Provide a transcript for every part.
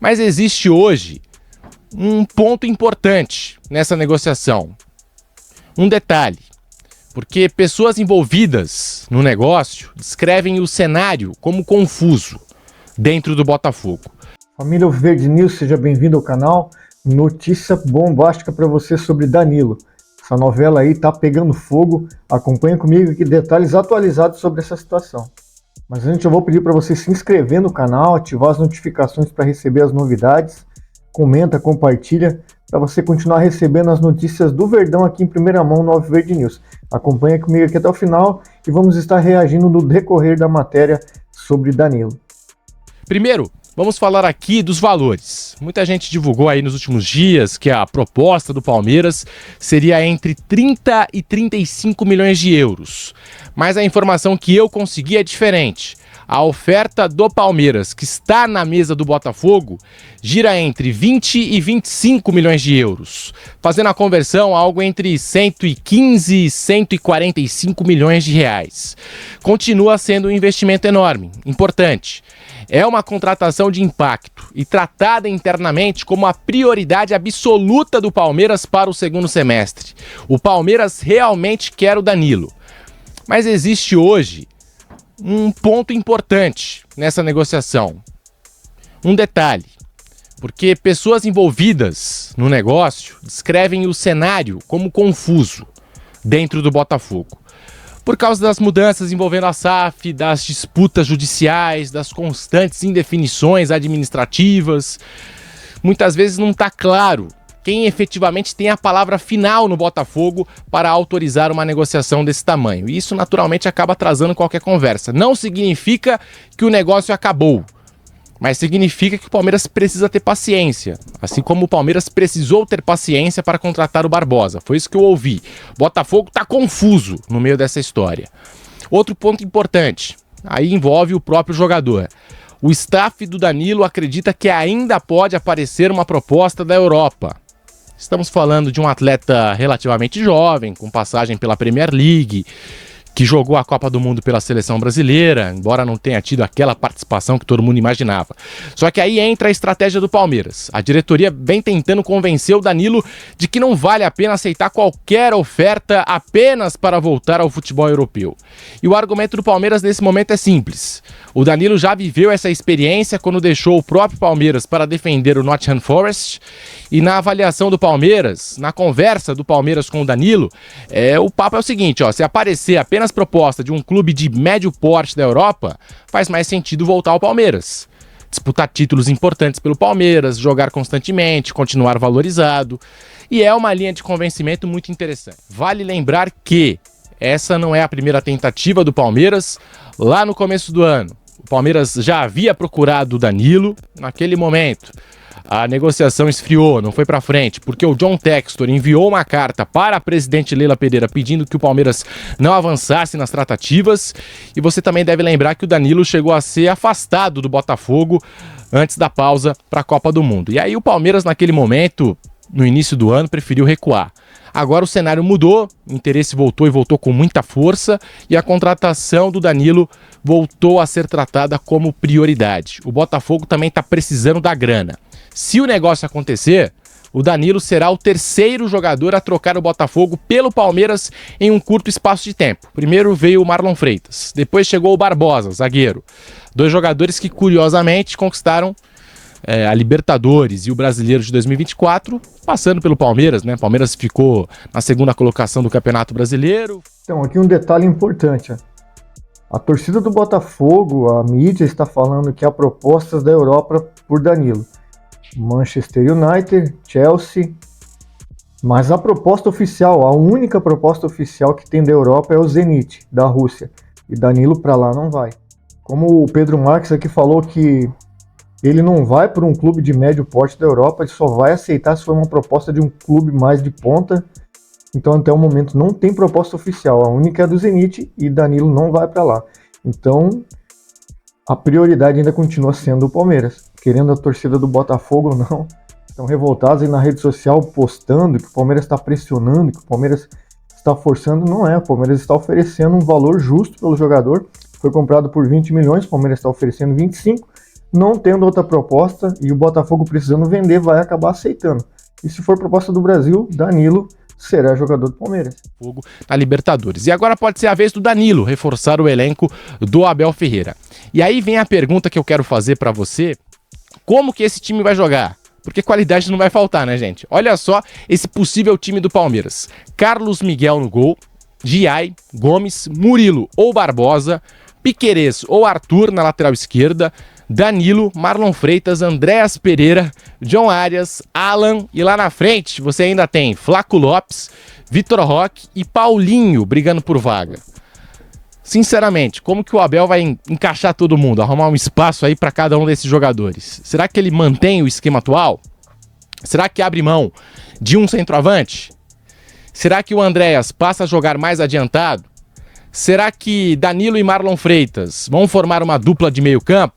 Mas existe hoje um ponto importante nessa negociação. Um detalhe, porque pessoas envolvidas no negócio descrevem o cenário como confuso dentro do Botafogo. Família Alviverde News, seja bem-vindo ao canal. Notícia bombástica para você sobre Danilo. Essa novela aí tá pegando fogo. Acompanha comigo aqui detalhes atualizados sobre essa situação. Mas antes eu vou pedir para você se inscrever no canal, ativar as notificações para receber as novidades. Comenta, compartilha, para você continuar recebendo as notícias do Verdão aqui em primeira mão no Alviverde News. Acompanha comigo aqui até o final e vamos estar reagindo no decorrer da matéria sobre Danilo. Primeiro, vamos falar aqui dos valores. Muita gente divulgou aí nos últimos dias que a proposta do Palmeiras seria entre 30 e 35 milhões de euros. Mas a informação que eu consegui é diferente. A oferta do Palmeiras, que está na mesa do Botafogo, gira entre 20 e 25 milhões de euros, fazendo a conversão algo entre 115 e 145 milhões de reais. Continua sendo um investimento enorme, importante. É uma contratação de impacto e tratada internamente como a prioridade absoluta do Palmeiras para o segundo semestre. O Palmeiras realmente quer o Danilo. Mas existe hoje um ponto importante nessa negociação. Um detalhe, porque pessoas envolvidas no negócio descrevem o cenário como confuso dentro do Botafogo. Por causa das mudanças envolvendo a SAF, das disputas judiciais, das constantes indefinições administrativas, muitas vezes não está claro quem efetivamente tem a palavra final no Botafogo para autorizar uma negociação desse tamanho. E isso naturalmente acaba atrasando qualquer conversa. Não significa que o negócio acabou, mas significa que o Palmeiras precisa ter paciência, assim como o Palmeiras precisou ter paciência para contratar o Barbosa. Foi isso que eu ouvi. O Botafogo está confuso no meio dessa história. Outro ponto importante, aí envolve o próprio jogador. O staff do Danilo acredita que ainda pode aparecer uma proposta da Europa. Estamos falando de um atleta relativamente jovem, com passagem pela Premier League, que jogou a Copa do Mundo pela seleção brasileira, embora não tenha tido aquela participação que todo mundo imaginava. Só que aí entra a estratégia do Palmeiras. A diretoria vem tentando convencer o Danilo de que não vale a pena aceitar qualquer oferta apenas para voltar ao futebol europeu. E o argumento do Palmeiras nesse momento é simples. O Danilo já viveu essa experiência quando deixou o próprio Palmeiras para defender o Nottingham Forest, e na avaliação do Palmeiras, na conversa do Palmeiras com o Danilo, o papo é o seguinte, se aparecer apenas proposta de um clube de médio porte da Europa, faz mais sentido voltar ao Palmeiras. Disputar títulos importantes pelo Palmeiras, jogar constantemente, continuar valorizado. E é uma linha de convencimento muito interessante. Vale lembrar que essa não é a primeira tentativa do Palmeiras. Lá no começo do ano, o Palmeiras já havia procurado o Danilo. Naquele momento, a negociação esfriou, não foi para frente, porque o John Textor enviou uma carta para a presidente Leila Pereira pedindo que o Palmeiras não avançasse nas tratativas. E você também deve lembrar que o Danilo chegou a ser afastado do Botafogo antes da pausa para a Copa do Mundo. E aí o Palmeiras, naquele momento, no início do ano, preferiu recuar. Agora o cenário mudou, o interesse voltou e voltou com muita força, e a contratação do Danilo voltou a ser tratada como prioridade. O Botafogo também está precisando da grana. Se o negócio acontecer, o Danilo será o terceiro jogador a trocar o Botafogo pelo Palmeiras em um curto espaço de tempo. Primeiro veio o Marlon Freitas, depois chegou o Barbosa, zagueiro. Dois jogadores que, curiosamente, conquistaram a Libertadores e o Brasileiro de 2024, passando pelo Palmeiras, né? Palmeiras ficou na segunda colocação do Campeonato Brasileiro. Então, aqui um detalhe importante. A torcida do Botafogo, a mídia está falando que há propostas da Europa por Danilo. Manchester United, Chelsea, mas a proposta oficial, a única proposta oficial que tem da Europa é o Zenit, da Rússia, e Danilo para lá não vai. Como o Pedro Marques aqui falou que ele não vai por um clube de médio porte da Europa, ele só vai aceitar se for uma proposta de um clube mais de ponta, então até o momento não tem proposta oficial, a única é do Zenit e Danilo não vai para lá. Então a prioridade ainda continua sendo o Palmeiras. Querendo a torcida do Botafogo ou não, estão revoltados aí na rede social postando que o Palmeiras está pressionando, que o Palmeiras está forçando. Não é, o Palmeiras está oferecendo um valor justo pelo jogador. Foi comprado por 20 milhões, o Palmeiras está oferecendo 25. não tendo outra proposta e o Botafogo precisando vender, vai acabar aceitando. E se for proposta do Brasil, Danilo será jogador do Palmeiras. Fogo na Libertadores. E agora pode ser a vez do Danilo reforçar o elenco do Abel Ferreira. E aí vem a pergunta que eu quero fazer pra você: como que esse time vai jogar? Porque qualidade não vai faltar, né, gente? Olha só esse possível time do Palmeiras: Carlos Miguel no gol, Giai, Gomes, Murilo ou Barbosa, Piquerez ou Arthur na lateral esquerda, Danilo, Marlon Freitas, Andréas Pereira, John Arias, Alan, e lá na frente você ainda tem Flaco Lopes, Vitor Roque e Paulinho brigando por vaga. Sinceramente, como que o Abel vai encaixar todo mundo, arrumar um espaço aí para cada um desses jogadores? Será que ele mantém o esquema atual? Será que abre mão de um centroavante? Será que o Andréas passa a jogar mais adiantado? Será que Danilo e Marlon Freitas vão formar uma dupla de meio campo?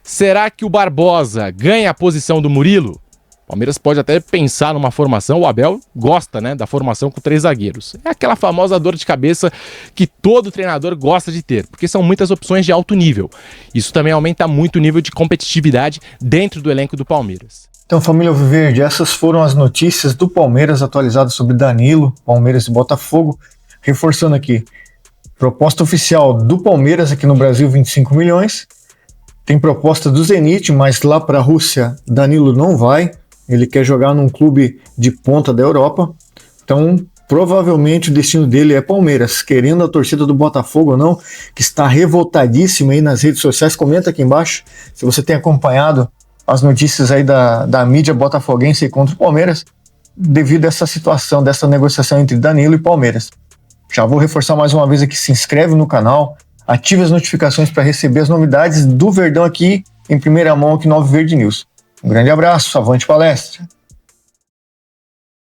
Será que o Barbosa ganha a posição do Murilo? O Palmeiras pode até pensar numa formação, o Abel gosta, né, da formação com 3 zagueiros. É aquela famosa dor de cabeça que todo treinador gosta de ter, porque são muitas opções de alto nível. Isso também aumenta muito o nível de competitividade dentro do elenco do Palmeiras. Então, família Alviverde, essas foram as notícias do Palmeiras atualizadas sobre Danilo, Palmeiras e Botafogo. Reforçando aqui, proposta oficial do Palmeiras aqui no Brasil, 25 milhões. Tem proposta do Zenit, mas lá para a Rússia, Danilo não vai. Ele quer jogar num clube de ponta da Europa. Então, provavelmente o destino dele é Palmeiras. Querendo a torcida do Botafogo ou não, que está revoltadíssima aí nas redes sociais. Comenta aqui embaixo se você tem acompanhado as notícias aí da mídia botafoguense contra o Palmeiras, devido a essa situação, dessa negociação entre Danilo e Palmeiras. Já vou reforçar mais uma vez aqui, se inscreve no canal, ative as notificações para receber as novidades do Verdão aqui em primeira mão aqui no Alviverde News. Um grande abraço, avante palestra!